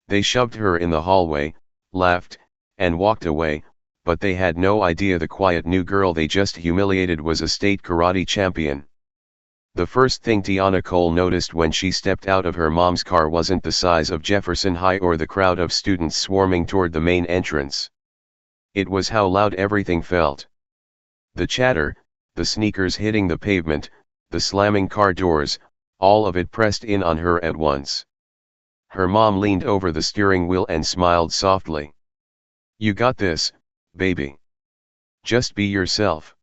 They shoved her in the hallway, laughed, and walked away, but they had no idea the quiet new girl they just humiliated was a state karate champion. The first thing Tiana Cole noticed when she stepped out of her mom's car wasn't the size of Jefferson High or the crowd of students swarming toward the main entrance. It was how loud everything felt. The chatter, the sneakers hitting the pavement, the slamming car doors, all of it pressed in on her at once. Her mom leaned over the steering wheel and smiled softly. "You got this, baby. Just be yourself."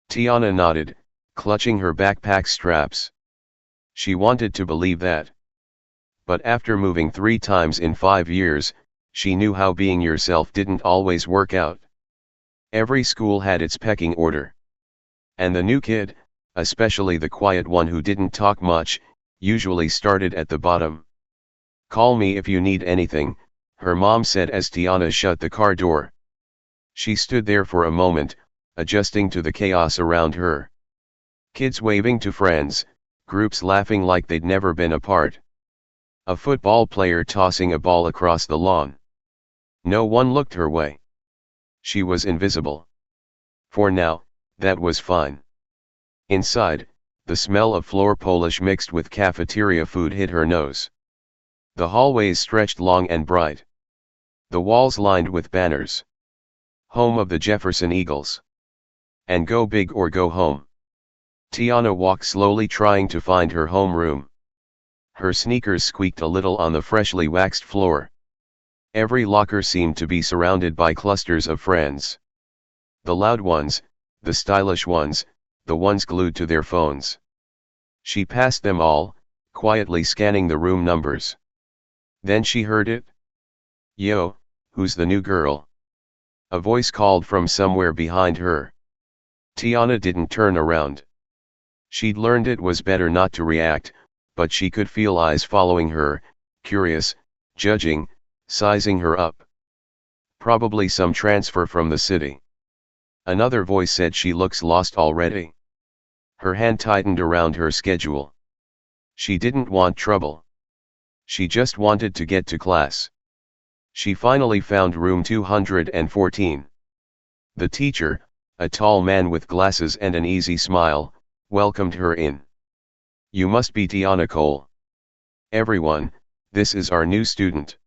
Tiana nodded, clutching her backpack straps. She wanted to believe that. But after moving 3 times in 5 years, she knew how being yourself didn't always work out. Every school had its pecking order. And the new kid, especially the quiet one who didn't talk much, usually started at the bottom. "Call me if you need anything," her mom said as Tiana shut the car door. She stood there for a moment, adjusting to the chaos around her. Kids waving to friends, groups laughing like they'd never been apart. A football player tossing a ball across the lawn. No one looked her way. She was invisible. For now, that was fine. Inside, the smell of floor polish mixed with cafeteria food hit her nose. The hallways stretched long and bright. The walls lined with banners. Home of the Jefferson Eagles. And go big or go home. Tiana walked slowly, trying to find her homeroom. Her sneakers squeaked a little on the freshly waxed floor. Every locker seemed to be surrounded by clusters of friends. The loud ones, the stylish ones, the ones glued to their phones. She passed them all, quietly scanning the room numbers. Then she heard it. "Yo, who's the new girl?" A voice called from somewhere behind her. Tiana didn't turn around. She'd learned it was better not to react, but she could feel eyes following her, curious, judging, sizing her up. Probably some transfer from the city. Another voice said, "She looks lost already." Her hand tightened around her schedule. She didn't want trouble. She just wanted to get to class. She finally found room 214. The teacher, a tall man with glasses and an easy smile, welcomed her in. "You must be Tiana Cole. Everyone, this is our new student."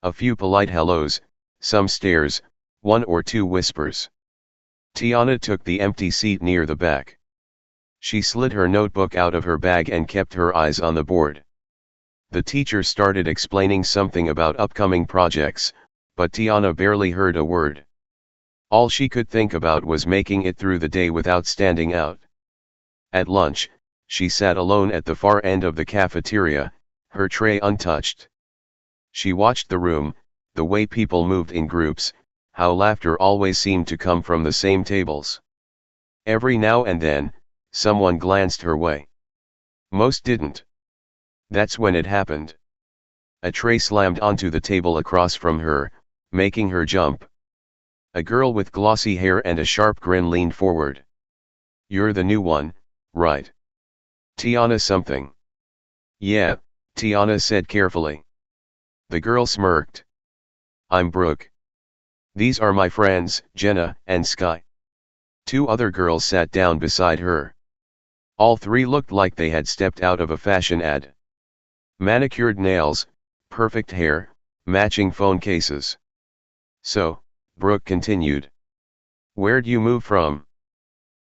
A few polite hellos, some stares, 1 or 2 whispers. Tiana took the empty seat near the back. She slid her notebook out of her bag and kept her eyes on the board. The teacher started explaining something about upcoming projects, but Tiana barely heard a word. All she could think about was making it through the day without standing out. At lunch, she sat alone at the far end of the cafeteria, her tray untouched. She watched the room, the way people moved in groups, how laughter always seemed to come from the same tables. Every now and then, someone glanced her way. Most didn't. That's when it happened. A tray slammed onto the table across from her, making her jump. A girl with glossy hair and a sharp grin leaned forward. "You're the new one, right? Tiana something." "Yeah," Tiana said carefully. The girl smirked. "I'm Brooke. These are my friends, Jenna and Sky." 2 other girls sat down beside her. All 3 looked like they had stepped out of a fashion ad. Manicured nails, perfect hair, matching phone cases. "So," Brooke continued. "Where'd you move from?"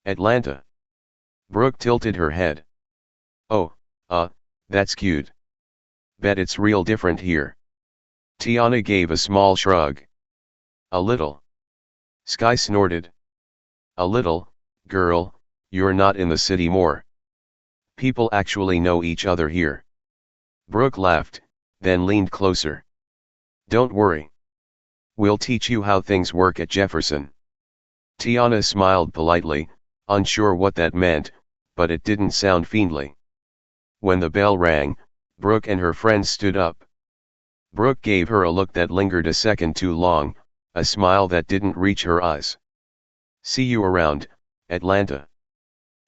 "Atlanta." Brooke tilted her head. "Oh, that's cute. Bet it's real different here." Tiana gave a small shrug. "A little." Sky snorted. "A little, girl, you're not in the city more. People actually know each other here." Brooke laughed, then leaned closer. "Don't worry. We'll teach you how things work at Jefferson." Tiana smiled politely, unsure what that meant, but it didn't sound fiendly. When the bell rang, Brooke and her friends stood up. Brooke gave her a look that lingered a second too long, a smile that didn't reach her eyes. "See you around, Atlanta."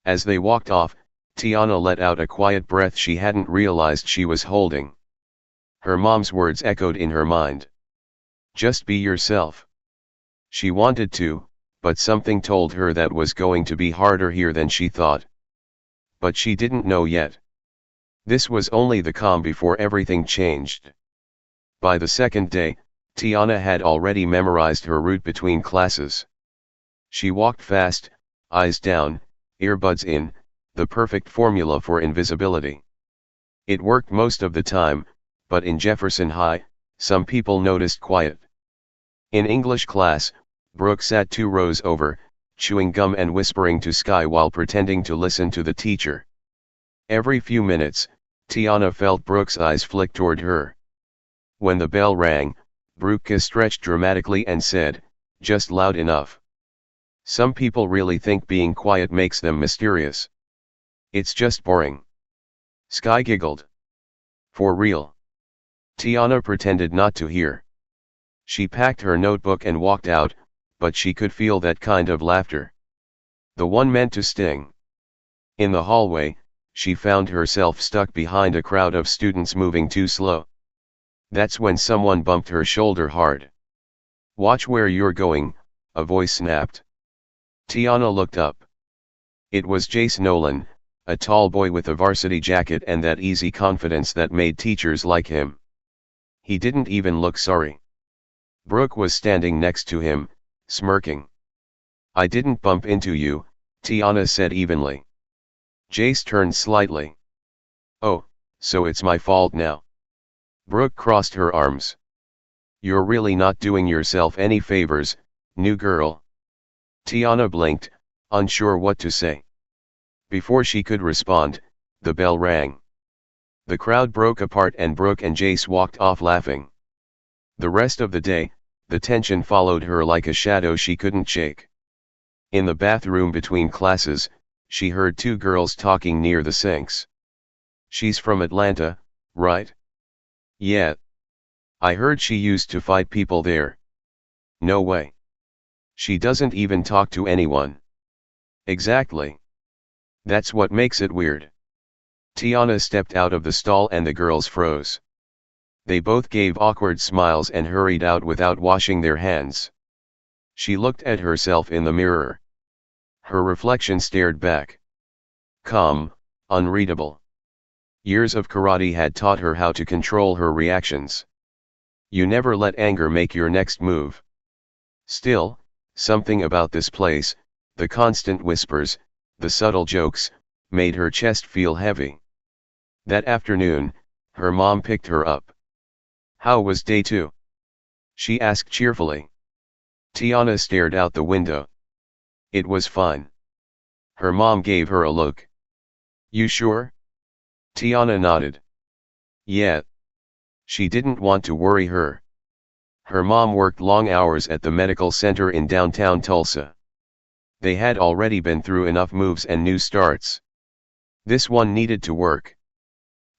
As they walked off, Tiana let out a quiet breath she hadn't realized she was holding. Her mom's words echoed in her mind. Just be yourself. She wanted to, but something told her that was going to be harder here than she thought. But she didn't know yet. This was only the calm before everything changed. By the second day, Tiana had already memorized her route between classes. She walked fast, eyes down, earbuds in, the perfect formula for invisibility. It worked most of the time, but in Jefferson High, some people noticed quiet. In English class, Brooke sat 2 rows over, chewing gum and whispering to Sky while pretending to listen to the teacher. Every few minutes, Tiana felt Brooke's eyes flick toward her. When the bell rang, Brooke stretched dramatically and said, "Just loud enough." Some people really think being quiet makes them mysterious. It's just boring. Sky giggled. For real. Tiana pretended not to hear. She packed her notebook and walked out, but she could feel that kind of laughter. The one meant to sting. In the hallway, she found herself stuck behind a crowd of students moving too slow. That's when someone bumped her shoulder hard. "Watch where you're going," a voice snapped. Tiana looked up. It was Jace Nolan, a tall boy with a varsity jacket and that easy confidence that made teachers like him. He didn't even look sorry. Brooke was standing next to him, smirking. "I didn't bump into you," Tiana said evenly. Jace turned slightly. "Oh, so it's my fault now." Brooke crossed her arms. "You're really not doing yourself any favors, new girl." Tiana blinked, unsure what to say. Before she could respond, the bell rang. The crowd broke apart and Brooke and Jace walked off laughing. The rest of the day, the tension followed her like a shadow she couldn't shake. In the bathroom between classes, she heard 2 girls talking near the sinks. "She's from Atlanta, right?" "Yeah. I heard she used to fight people there." "No way. She doesn't even talk to anyone." "Exactly. That's what makes it weird." Tiana stepped out of the stall and the girls froze. They both gave awkward smiles and hurried out without washing their hands. She looked at herself in the mirror. Her reflection stared back. Calm, unreadable. Years of karate had taught her how to control her reactions. You never let anger make your next move. Still, something about this place, the constant whispers, the subtle jokes, made her chest feel heavy. That afternoon, her mom picked her up. "How was day 2?" she asked cheerfully. Tiana stared out the window. "It was fine." Her mom gave her a look. "You sure?" Tiana nodded. "Yeah." She didn't want to worry her. Her mom worked long hours at the medical center in downtown Tulsa. They had already been through enough moves and new starts. This one needed to work.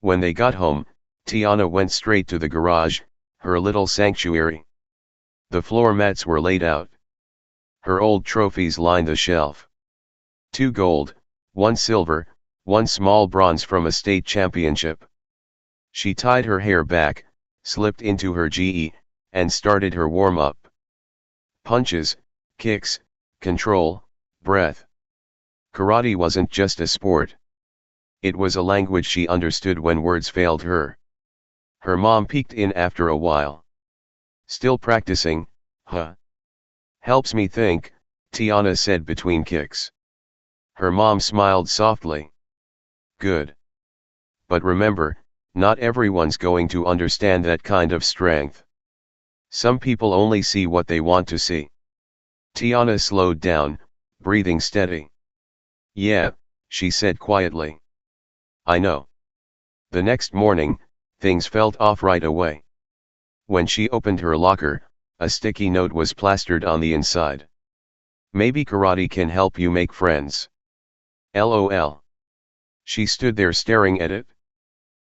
When they got home, Tiana went straight to the garage, her little sanctuary. The floor mats were laid out. Her old trophies lined the shelf. 2 gold, 1 silver, 1 small bronze from a state championship. She tied her hair back, slipped into her GE, and started her warm-up. Punches, kicks, control, breath. Karate wasn't just a sport. It was a language she understood when words failed her. Her mom peeked in after a while. "Still practicing, huh?" "Helps me think," Tiana said between kicks. Her mom smiled softly. "Good. But remember, not everyone's going to understand that kind of strength. Some people only see what they want to see." Tiana slowed down, breathing steady. "Yeah," she said quietly. "I know." The next morning, things felt off right away. When she opened her locker, a sticky note was plastered on the inside. "Maybe karate can help you make friends. LOL. She stood there staring at it.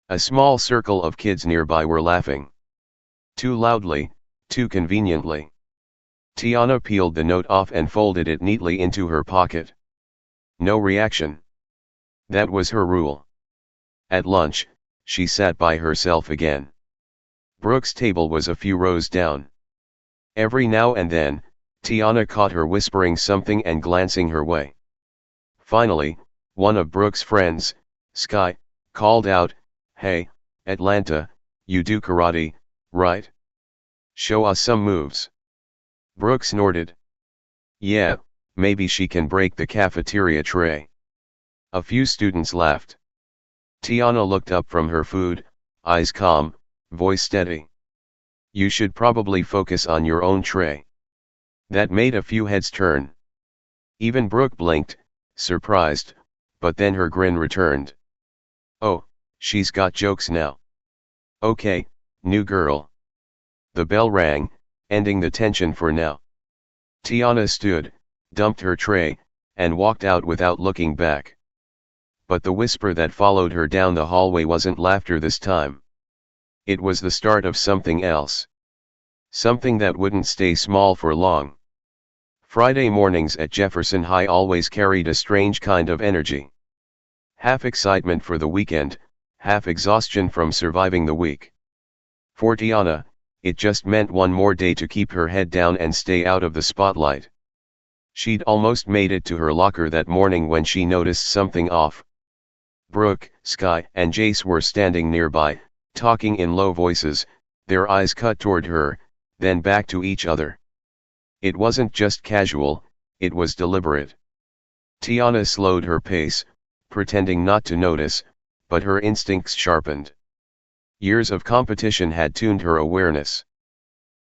A small circle of kids nearby were laughing. Too loudly, too conveniently. Tiana peeled the note off and folded it neatly into her pocket. No reaction. That was her rule. At lunch, she sat by herself again. Brooke's table was a few rows down. Every now and then, Tiana caught her whispering something and glancing her way. Finally, one of Brooke's friends, Sky, called out, "Hey, Atlanta, you do karate, right? Show us some moves." Brooke snorted. "Yeah, maybe she can break the cafeteria tray." A few students laughed. Tiana looked up from her food, eyes calm, voice steady. "You should probably focus on your own tray." That made a few heads turn. Even Brooke blinked, surprised, but then her grin returned. "Oh, she's got jokes now. Okay, new girl." The bell rang, ending the tension for now. Tiana stood, dumped her tray, and walked out without looking back. But the whisper that followed her down the hallway wasn't laughter this time. It was the start of something else. Something that wouldn't stay small for long. Friday mornings at Jefferson High always carried a strange kind of energy. Half excitement for the weekend, half exhaustion from surviving the week. For Tiana, it just meant one more day to keep her head down and stay out of the spotlight. She'd almost made it to her locker that morning when she noticed something off. Brooke, Sky, and Jace were standing nearby, talking in low voices, their eyes cut toward her, then back to each other. It wasn't just casual, it was deliberate. Tiana slowed her pace, pretending not to notice, but her instincts sharpened. Years of competition had tuned her awareness.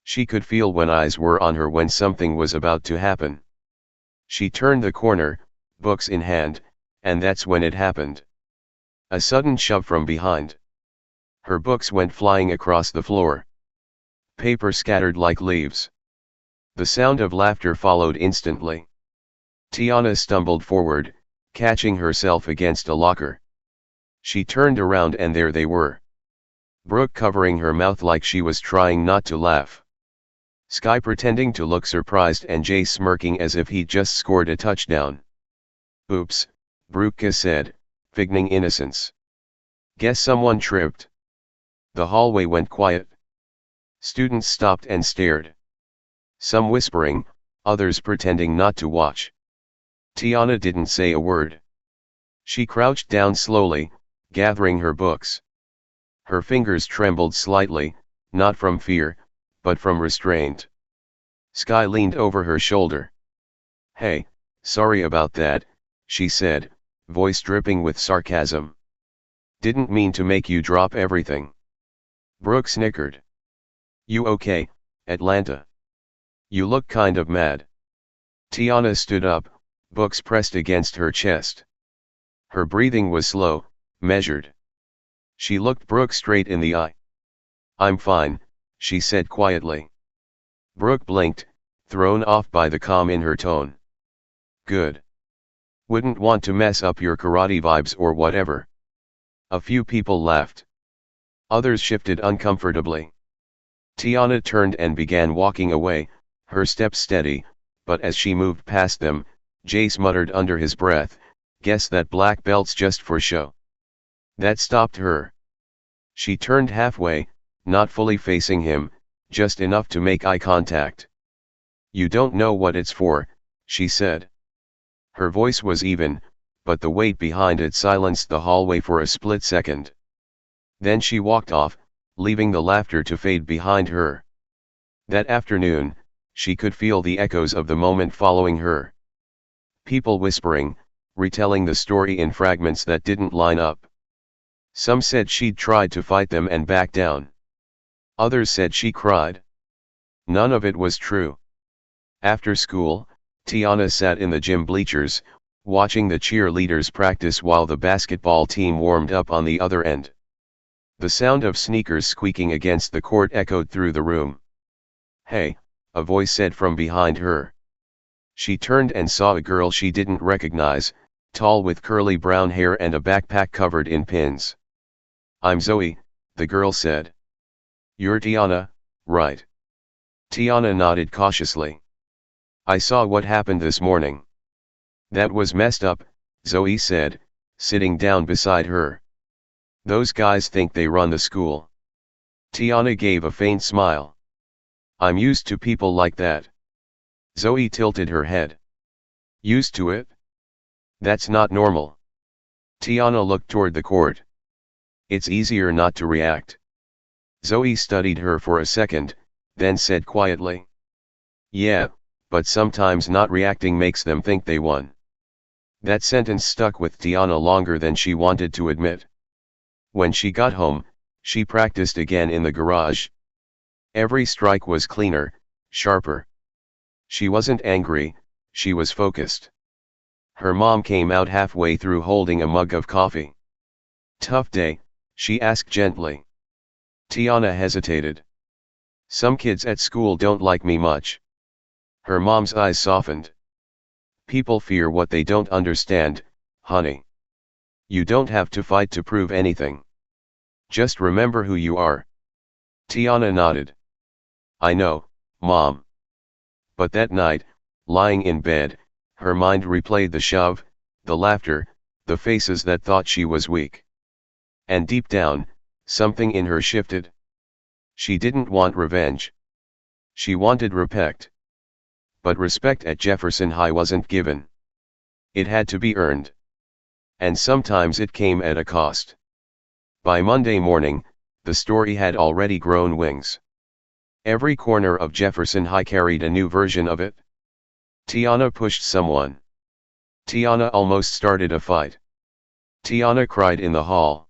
She could feel when eyes were on her when something was about to happen. She turned the corner, books in hand, and that's when it happened. A sudden shove from behind. Her books went flying across the floor. Paper scattered like leaves. The sound of laughter followed instantly. Tiana stumbled forward, catching herself against a locker. She turned around and there they were. Brooke covering her mouth like she was trying not to laugh. Sky pretending to look surprised and Jay smirking as if he'd just scored a touchdown. "Oops," Brooke said, feigning innocence. "Guess someone tripped." The hallway went quiet. Students stopped and stared. Some whispering, others pretending not to watch. Tiana didn't say a word. She crouched down slowly, gathering her books. Her fingers trembled slightly, not from fear, but from restraint. Sky leaned over her shoulder. "Hey, sorry about that," she said, voice dripping with sarcasm. "Didn't mean to make you drop everything." Brooke snickered. "You okay, Atlanta? You look kind of mad." Tiana stood up, books pressed against her chest. Her breathing was slow, measured. She looked Brooke straight in the eye. "I'm fine," she said quietly. Brooke blinked, thrown off by the calm in her tone. "Good. Wouldn't want to mess up your karate vibes or whatever." A few people laughed. Others shifted uncomfortably. Tiana turned and began walking away, her steps steady, but as she moved past them, Jace muttered under his breath, "Guess that black belt's just for show." That stopped her. She turned halfway, not fully facing him, just enough to make eye contact. "You don't know what it's for," she said. Her voice was even, but the weight behind it silenced the hallway for a split second. Then she walked off, leaving the laughter to fade behind her. That afternoon, she could feel the echoes of the moment following her. People whispering, retelling the story in fragments that didn't line up. Some said she'd tried to fight them and back down. Others said she cried. None of it was true. After school, Tiana sat in the gym bleachers, watching the cheerleaders practice while the basketball team warmed up on the other end. The sound of sneakers squeaking against the court echoed through the room. "Hey," a voice said from behind her. She turned and saw a girl she didn't recognize, tall with curly brown hair and a backpack covered in pins. "I'm Zoe," the girl said. "You're Tiana, right?" Tiana nodded cautiously. "I saw what happened this morning." "That was messed up," Zoe said, sitting down beside her. "Those guys think they run the school." Tiana gave a faint smile. I'm used to people like that. Zoe tilted her head. Used to it? That's not normal. Tiana looked toward the court. It's easier not to react. Zoe studied her for a second, then said quietly. Yeah, but sometimes not reacting makes them think they won. That sentence stuck with Tiana longer than she wanted to admit. When she got home, she practiced again in the garage. Every strike was cleaner, sharper. She wasn't angry, she was focused. Her mom came out halfway through holding a mug of coffee. Tough day, she asked gently. Tiana hesitated. Some kids at school don't like me much. Her mom's eyes softened. People fear what they don't understand, honey. You don't have to fight to prove anything. Just remember who you are. Tiana nodded. I know, Mom. But that night, lying in bed, her mind replayed the shove, the laughter, the faces that thought she was weak. And deep down, something in her shifted. She didn't want revenge. She wanted respect. But respect at Jefferson High wasn't given. It had to be earned. And sometimes it came at a cost. By Monday morning, the story had already grown wings. Every corner of Jefferson High carried a new version of it. Tiana pushed someone. Tiana almost started a fight. Tiana cried in the hall.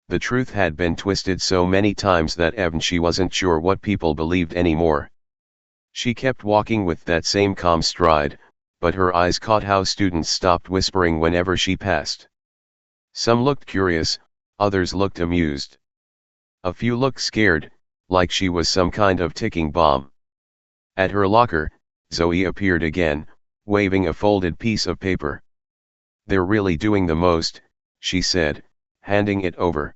The truth had been twisted so many times that even she wasn't sure what people believed anymore. She kept walking with that same calm stride, but her eyes caught how students stopped whispering whenever she passed. Some looked curious, others looked amused. A few looked scared, like she was some kind of ticking bomb. At her locker, Zoe appeared again, waving a folded piece of paper. They're really doing the most, she said, handing it over.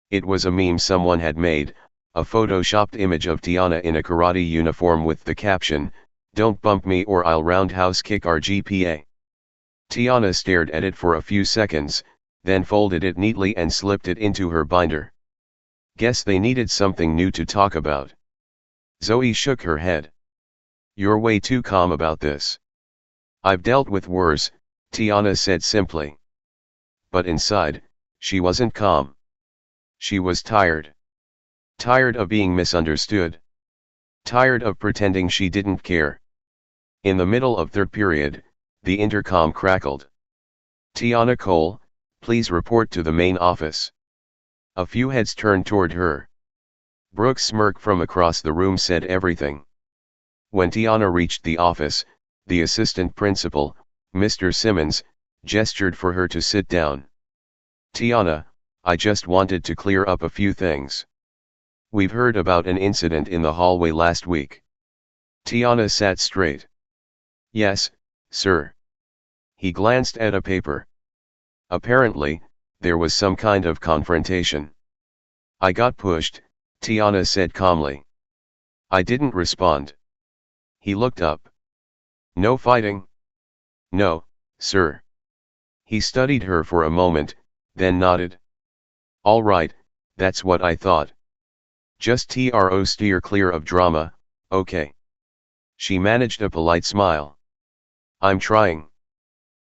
It was a meme someone had made, a photoshopped image of Tiana in a karate uniform with the caption, "Don't bump me or I'll roundhouse kick our GPA." Tiana stared at it for a few seconds, then folded it neatly and slipped it into her binder. Guess they needed something new to talk about. Zoe shook her head. You're way too calm about this. I've dealt with worse, Tiana said simply. But inside, she wasn't calm. She was tired. Tired of being misunderstood. Tired of pretending she didn't care. In the middle of third period, the intercom crackled. Tiana Cole, please report to the main office. A few heads turned toward her. Brooks' smirk from across the room said everything. When Tiana reached the office, the assistant principal, Mr. Simmons, gestured for her to sit down. Tiana, I just wanted to clear up a few things. We've heard about an incident in the hallway last week. Tiana sat straight. Yes, sir. He glanced at a paper. Apparently, there was some kind of confrontation. I got pushed, Tiana said calmly. I didn't respond. He looked up. No fighting? No, sir. He studied her for a moment, then nodded. All right, that's what I thought. Just steer clear of drama, okay. She managed a polite smile. I'm trying.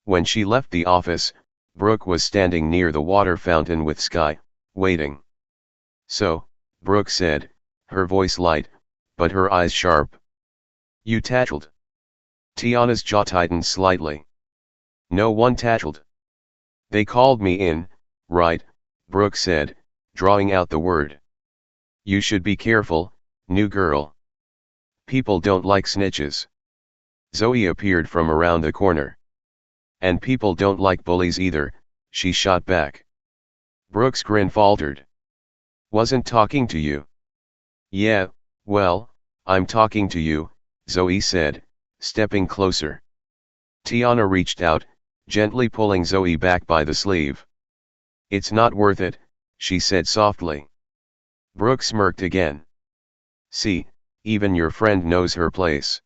When she left the office, Brooke was standing near the water fountain with Sky, waiting. So, Brooke said, her voice light, but her eyes sharp. You tattled. Tiana's jaw tightened slightly. No one tattled. They called me in, right, Brooke said, drawing out the word. You should be careful, new girl. People don't like snitches. Zoe appeared from around the corner. And people don't like bullies either, she shot back. Brooke's grin faltered. Wasn't talking to you. Yeah, well, I'm talking to you, Zoe said, stepping closer. Tiana reached out, gently pulling Zoe back by the sleeve. It's not worth it, she said softly. Brooke smirked again. See, even your friend knows her place.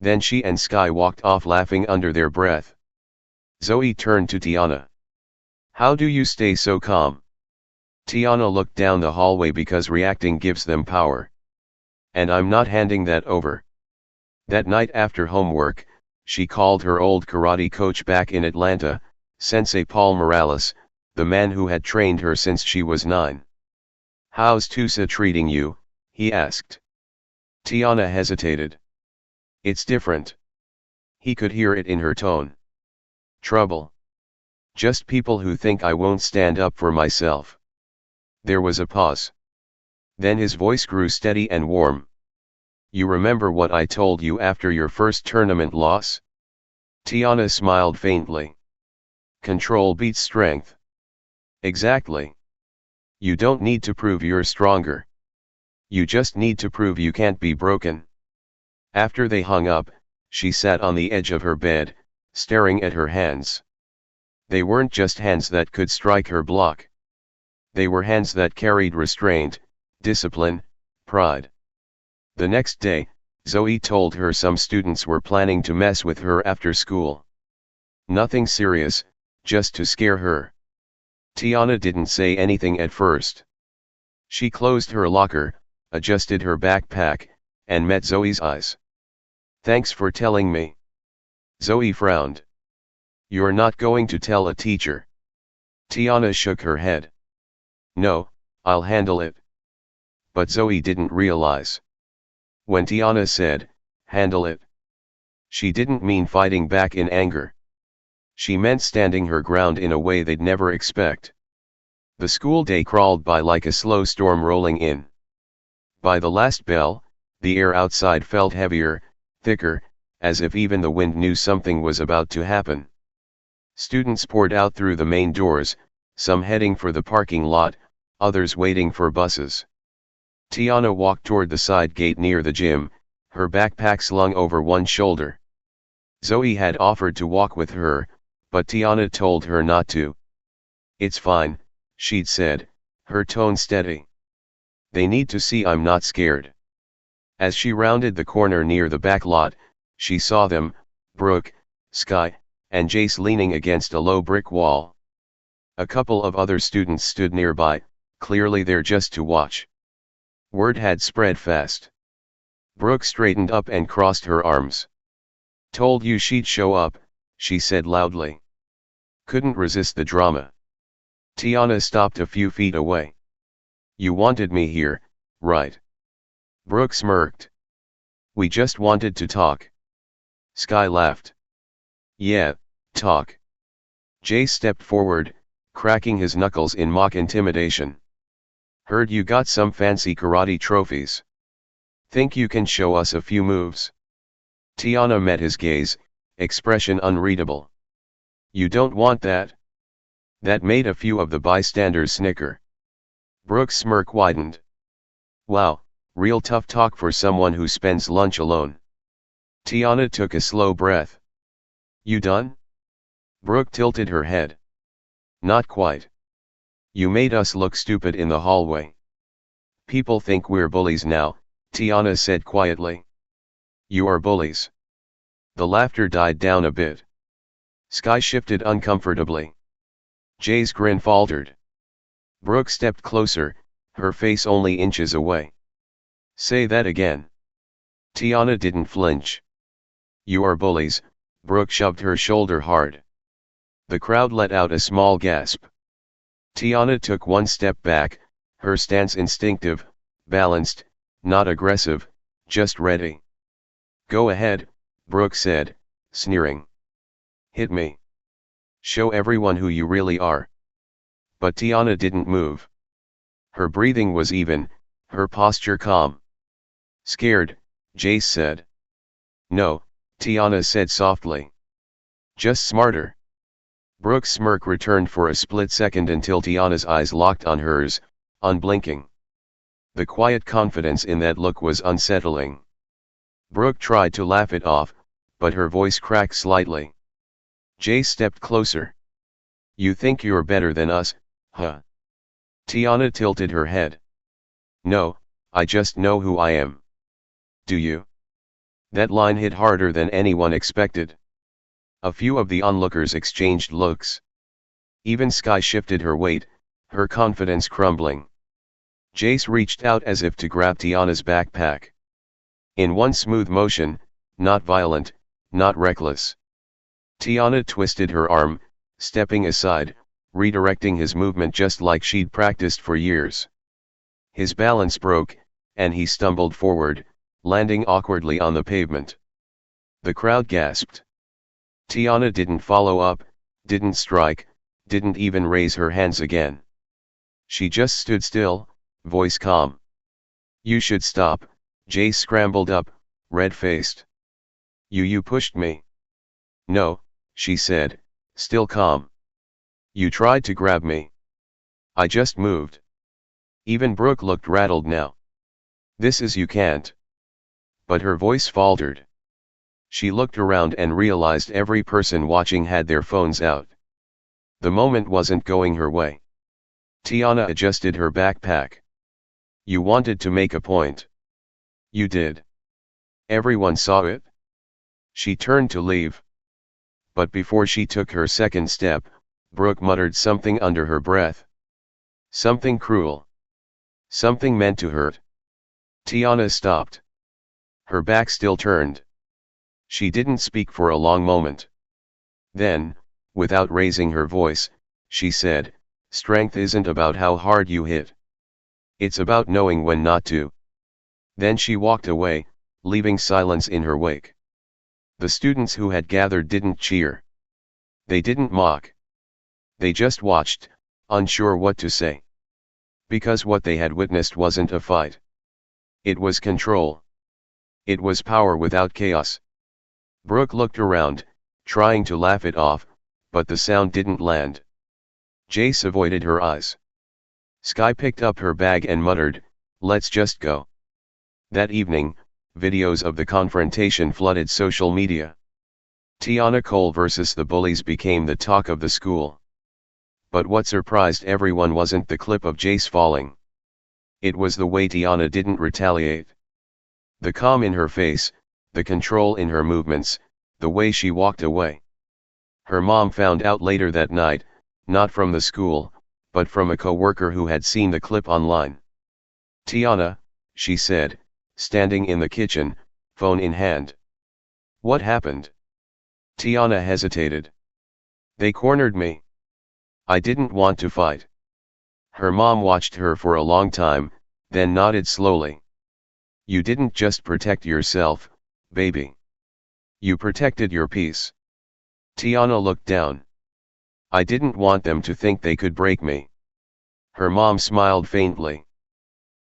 Then she and Sky walked off laughing under their breath. Zoe turned to Tiana. How do you stay so calm? Tiana looked down the hallway because reacting gives them power. And I'm not handing that over. That night after homework, she called her old karate coach back in Atlanta, Sensei Paul Morales, the man who had trained her since she was 9. "How's Tulsa treating you?" he asked. Tiana hesitated. "It's different." He could hear it in her tone. "Trouble. Just people who think I won't stand up for myself." There was a pause. Then his voice grew steady and warm. "You remember what I told you after your first tournament loss?" Tiana smiled faintly. "Control beats strength." "Exactly. You don't need to prove you're stronger. You just need to prove you can't be broken." After they hung up, she sat on the edge of her bed, staring at her hands. They weren't just hands that could strike her block. They were hands that carried restraint, discipline, pride. The next day, Zoe told her some students were planning to mess with her after school. Nothing serious, just to scare her. Tiana didn't say anything at first. She closed her locker, adjusted her backpack, and met Zoe's eyes. "Thanks for telling me." Zoe frowned. "You're not going to tell a teacher?" Tiana shook her head. "No, I'll handle it." But Zoe didn't realize. When Tiana said, "handle it," she didn't mean fighting back in anger. She meant standing her ground in a way they'd never expect. The school day crawled by like a slow storm rolling in. By the last bell, the air outside felt heavier, thicker, as if even the wind knew something was about to happen. Students poured out through the main doors, some heading for the parking lot, others waiting for buses. Tiana walked toward the side gate near the gym, her backpack slung over one shoulder. Zoe had offered to walk with her, but Tiana told her not to. "It's fine," she'd said, her tone steady. "They need to see I'm not scared." As she rounded the corner near the back lot, she saw them, Brooke, Sky, and Jace leaning against a low brick wall. A couple of other students stood nearby, clearly there just to watch. Word had spread fast. Brooke straightened up and crossed her arms. "Told you she'd show up," she said loudly. Couldn't resist the drama. Tiana stopped a few feet away. "You wanted me here, right?" Brooke smirked. "We just wanted to talk." Sky laughed. "Yeah, talk." Jay stepped forward, cracking his knuckles in mock intimidation. "Heard you got some fancy karate trophies. Think you can show us a few moves?" Tiana met his gaze, expression unreadable. "You don't want that?" That made a few of the bystanders snicker. Brooke's smirk widened. "Wow, real tough talk for someone who spends lunch alone." Tiana took a slow breath. "You done?" Brooke tilted her head. "Not quite. You made us look stupid in the hallway." "People think we're bullies now," Tiana said quietly. "You are bullies." The laughter died down a bit. Sky shifted uncomfortably. Jay's grin faltered. Brooke stepped closer, her face only inches away. "Say that again." Tiana didn't flinch. "You are bullies," Brooke shoved her shoulder hard. The crowd let out a small gasp. Tiana took one step back, her stance instinctive, balanced, not aggressive, just ready. "Go ahead," Brooke said, sneering. "Hit me. Show everyone who you really are." But Tiana didn't move. Her breathing was even, her posture calm. "Scared," Jace said. "No," Tiana said softly. "Just smarter." Brooke's smirk returned for a split second until Tiana's eyes locked on hers, unblinking. The quiet confidence in that look was unsettling. Brooke tried to laugh it off, but her voice cracked slightly. Jace stepped closer. "You think you're better than us, huh?" Tiana tilted her head. "No, I just know who I am." "Do you?" That line hit harder than anyone expected. A few of the onlookers exchanged looks. Even Sky shifted her weight, her confidence crumbling. Jace reached out as if to grab Tiana's backpack. In one smooth motion, not violent, not reckless. Tiana twisted her arm, stepping aside, redirecting his movement just like she'd practiced for years. His balance broke, and he stumbled forward, landing awkwardly on the pavement. The crowd gasped. Tiana didn't follow up, didn't strike, didn't even raise her hands again. She just stood still, voice calm. "You should stop," Jace scrambled up, red-faced. You pushed me." "No," she said, still calm. "You tried to grab me. I just moved." Even Brooke looked rattled now. "This is you can't." But her voice faltered. She looked around and realized every person watching had their phones out. The moment wasn't going her way. Tiana adjusted her backpack. "You wanted to make a point. You did. Everyone saw it." She turned to leave. But before she took her second step, Brooke muttered something under her breath. Something cruel. Something meant to hurt. Tiana stopped. Her back still turned. She didn't speak for a long moment. Then, without raising her voice, she said, "Strength isn't about how hard you hit. It's about knowing when not to." Then she walked away, leaving silence in her wake. The students who had gathered didn't cheer. They didn't mock. They just watched, unsure what to say. Because what they had witnessed wasn't a fight. It was control. It was power without chaos. Brooke looked around, trying to laugh it off, but the sound didn't land. Jace avoided her eyes. Sky picked up her bag and muttered, "Let's just go." That evening, videos of the confrontation flooded social media. Tiana Cole versus the Bullies became the talk of the school. But what surprised everyone wasn't the clip of Jace falling. It was the way Tiana didn't retaliate. The calm in her face, the control in her movements, the way she walked away. Her mom found out later that night, not from the school, but from a co-worker who had seen the clip online. "Tiana," she said, standing in the kitchen, phone in hand. "What happened?" Tiana hesitated. "They cornered me. I didn't want to fight." Her mom watched her for a long time, then nodded slowly. "You didn't just protect yourself, baby. You protected your peace." Tiana looked down. "I didn't want them to think they could break me." Her mom smiled faintly.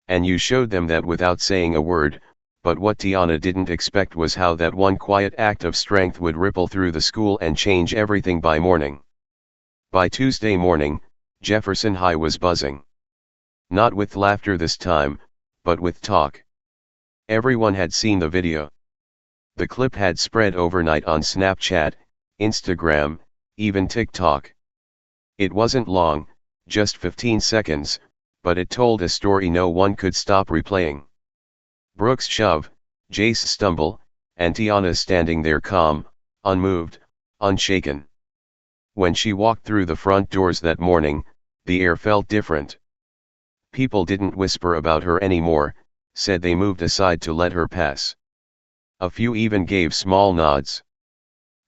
"And you showed them that without saying a word," but what Tiana didn't expect was how that one quiet act of strength would ripple through the school and change everything by morning. By Tuesday morning, Jefferson High was buzzing. Not with laughter this time, but with talk. Everyone had seen the video. The clip had spread overnight on Snapchat, Instagram, even TikTok. It wasn't long, just 15 seconds, but it told a story no one could stop replaying. Brooke's shove, Jace stumble, and Tiana standing there calm, unmoved, unshaken. When she walked through the front doors that morning, the air felt different. People didn't whisper about her anymore, said they moved aside to let her pass. A few even gave small nods.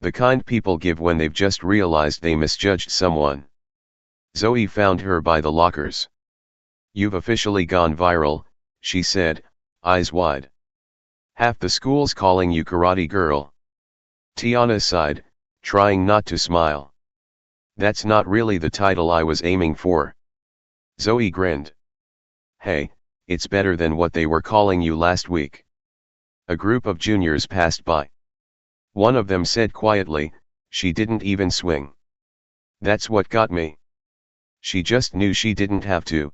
The kind people give when they've just realized they misjudged someone. Zoe found her by the lockers. "You've officially gone viral," she said, eyes wide. "Half the school's calling you Karate Girl." Tiana sighed, trying not to smile. "That's not really the title I was aiming for." Zoe grinned. "Hey, it's better than what they were calling you last week." A group of juniors passed by. One of them said quietly, "She didn't even swing. That's what got me. She just knew she didn't have to."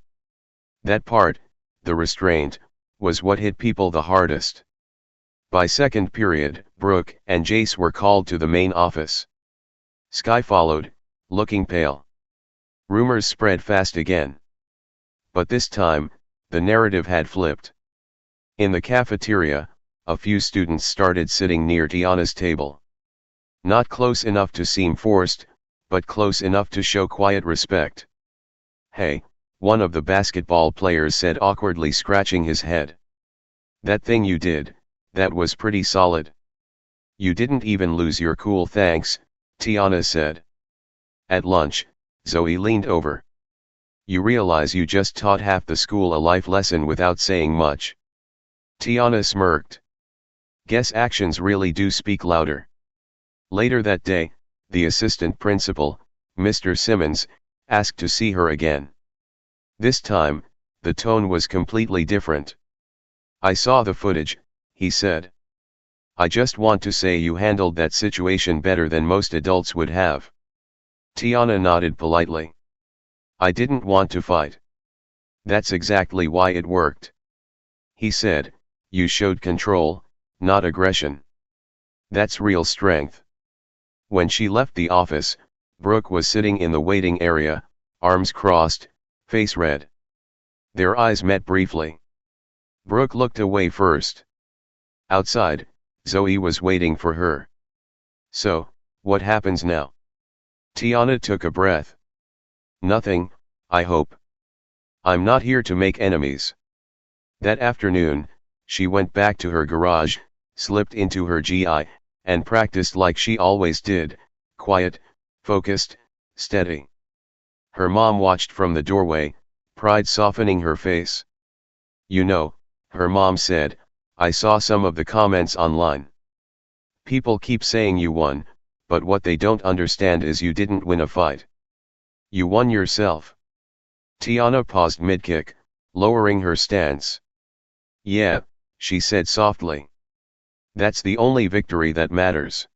That part, the restraint, was what hit people the hardest. By second period, Brooke and Jace were called to the main office. Sky followed, looking pale. Rumors spread fast again. But this time, the narrative had flipped. In the cafeteria, a few students started sitting near Tiana's table. Not close enough to seem forced, but close enough to show quiet respect. "Hey, one of the basketball players said awkwardly, scratching his head. That thing you did, that was pretty solid. You didn't even lose your cool, thanks, Tiana said. At lunch, Zoe leaned over. You realize you just taught half the school a life lesson without saying much. Tiana smirked. Guess actions really do speak louder. Later that day, the assistant principal, Mr. Simmons, asked to see her again. This time, the tone was completely different. I saw the footage, he said. I just want to say you handled that situation better than most adults would have. Tiana nodded politely. I didn't want to fight. That's exactly why it worked. He said, you showed control, not aggression. That's real strength. When she left the office, Brooke was sitting in the waiting area, arms crossed, face red. Their eyes met briefly. Brooke looked away first. Outside, Zoe was waiting for her. So, what happens now? Tiana took a breath. Nothing, I hope. I'm not here to make enemies. That afternoon, she went back to her garage, slipped into her GI, and practiced like she always did, quiet, focused, steady. Her mom watched from the doorway, pride softening her face. You know, her mom said, I saw some of the comments online. People keep saying you won, but what they don't understand is you didn't win a fight. You won yourself. Tiana paused mid-kick, lowering her stance. Yeah, she said softly. That's the only victory that matters.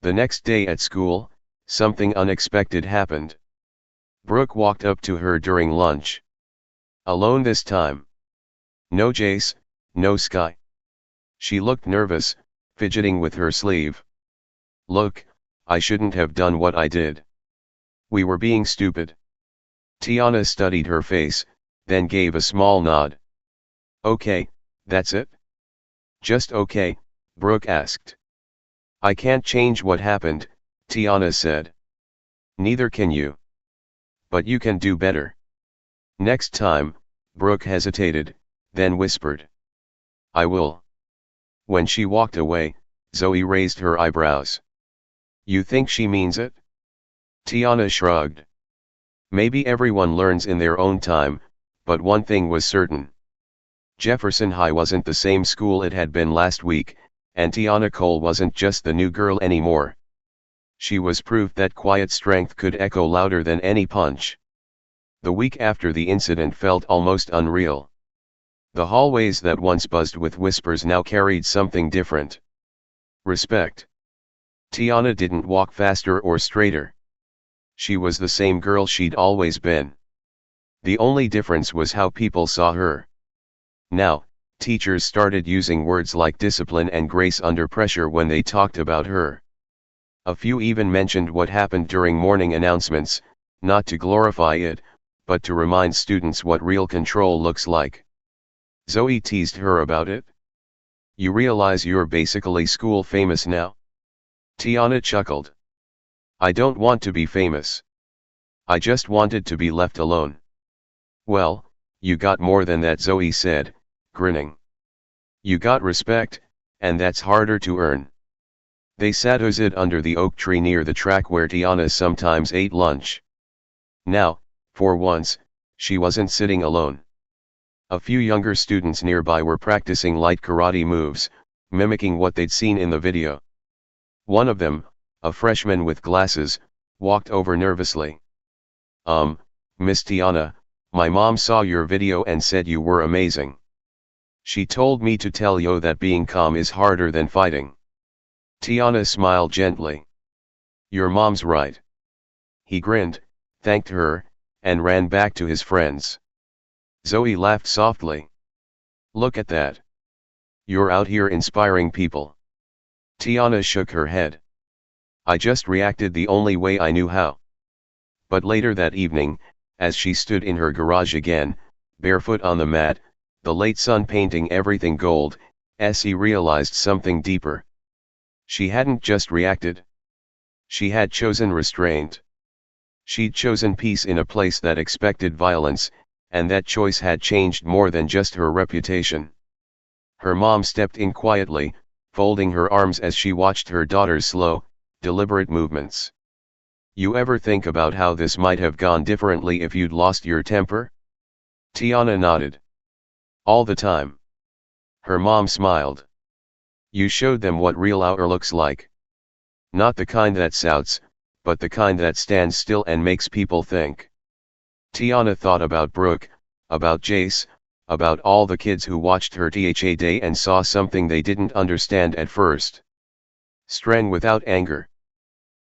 The next day at school, something unexpected happened. Brooke walked up to her during lunch. Alone this time. No Jace, no Sky. She looked nervous, fidgeting with her sleeve. Look, I shouldn't have done what I did. We were being stupid. Tiana studied her face, then gave a small nod. Okay, that's it? Just okay, Brooke asked. I can't change what happened, Tiana said. Neither can you. But you can do better. Next time, Brooke hesitated, then whispered. I will. When she walked away, Zoe raised her eyebrows. You think she means it? Tiana shrugged. Maybe everyone learns in their own time, but one thing was certain. Jefferson High wasn't the same school it had been last week, and Tiana Cole wasn't just the new girl anymore. She was proof that quiet strength could echo louder than any punch. The week after the incident felt almost unreal. The hallways that once buzzed with whispers now carried something different. Respect. Tiana didn't walk faster or straighter. She was the same girl she'd always been. The only difference was how people saw her. Now, teachers started using words like discipline and grace under pressure when they talked about her. A few even mentioned what happened during morning announcements, not to glorify it, but to remind students what real control looks like. Zoe teased her about it. You realize you're basically school famous now? Tiana chuckled. I don't want to be famous. I just wanted to be left alone. Well, you got more than that, Zoe said, grinning. You got respect, and that's harder to earn. They sat under the oak tree near the track where Tiana sometimes ate lunch. Now, for once, she wasn't sitting alone. A few younger students nearby were practicing light karate moves, mimicking what they'd seen in the video. One of them, a freshman with glasses, walked over nervously. Miss Tiana, my mom saw your video and said you were amazing. She told me to tell you that being calm is harder than fighting. Tiana smiled gently. Your mom's right. He grinned, thanked her, and ran back to his friends. Zoe laughed softly. Look at that. You're out here inspiring people. Tiana shook her head. I just reacted the only way I knew how. But later that evening, as she stood in her garage again, barefoot on the mat, the late sun painting everything gold, she realized something deeper. She hadn't just reacted. She had chosen restraint. She'd chosen peace in a place that expected violence, and that choice had changed more than just her reputation. Her mom stepped in quietly, folding her arms as she watched her daughter's slow, deliberate movements. "You ever think about how this might have gone differently if you'd lost your temper?" Tiana nodded. "All the time." Her mom smiled. "You showed them what real power looks like. Not the kind that shouts, but the kind that stands still and makes people think." Tiana thought about Brooke, about Jace, about all the kids who watched her THA day and saw something they didn't understand at first. Strength without anger.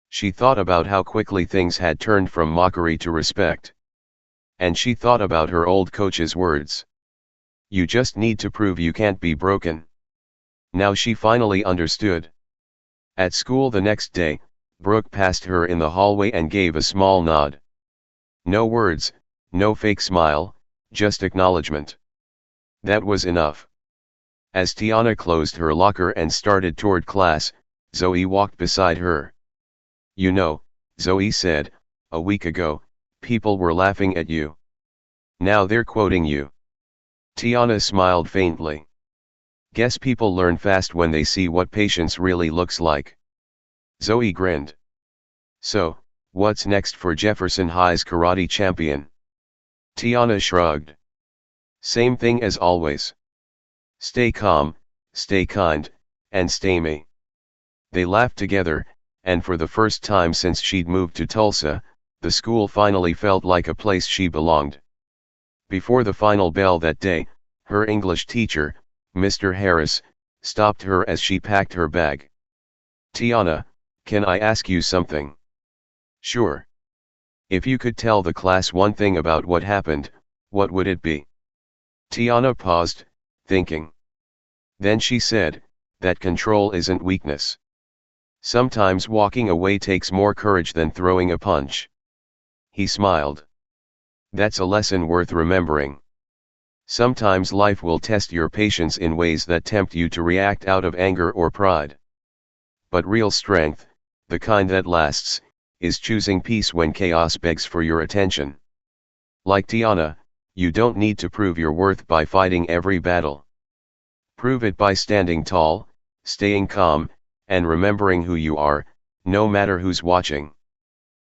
She thought about how quickly things had turned from mockery to respect. And she thought about her old coach's words. "You just need to prove you can't be broken." Now she finally understood. At school the next day, Brooke passed her in the hallway and gave a small nod. No words, no fake smile, just acknowledgement. That was enough. As Tiana closed her locker and started toward class, Zoe walked beside her. "You know," Zoe said, "a week ago, people were laughing at you. Now they're quoting you." Tiana smiled faintly. "Guess people learn fast when they see what patience really looks like." Zoe grinned. "So, what's next for Jefferson High's karate champion?" Tiana shrugged. "Same thing as always. Stay calm, stay kind, and stay me." They laughed together, and for the first time since she'd moved to Tulsa, the school finally felt like a place she belonged. Before the final bell that day, her English teacher, Mr. Harris, stopped her as she packed her bag. "Tiana, can I ask you something?" "Sure." "If you could tell the class one thing about what happened, what would it be?" Tiana paused, thinking. Then she said, "That control isn't weakness. Sometimes walking away takes more courage than throwing a punch." He smiled. "That's a lesson worth remembering. Sometimes life will test your patience in ways that tempt you to react out of anger or pride. But real strength, the kind that lasts, is choosing peace when chaos begs for your attention. Like Tiana, you don't need to prove your worth by fighting every battle. Prove it by standing tall, staying calm, and remembering who you are, no matter who's watching."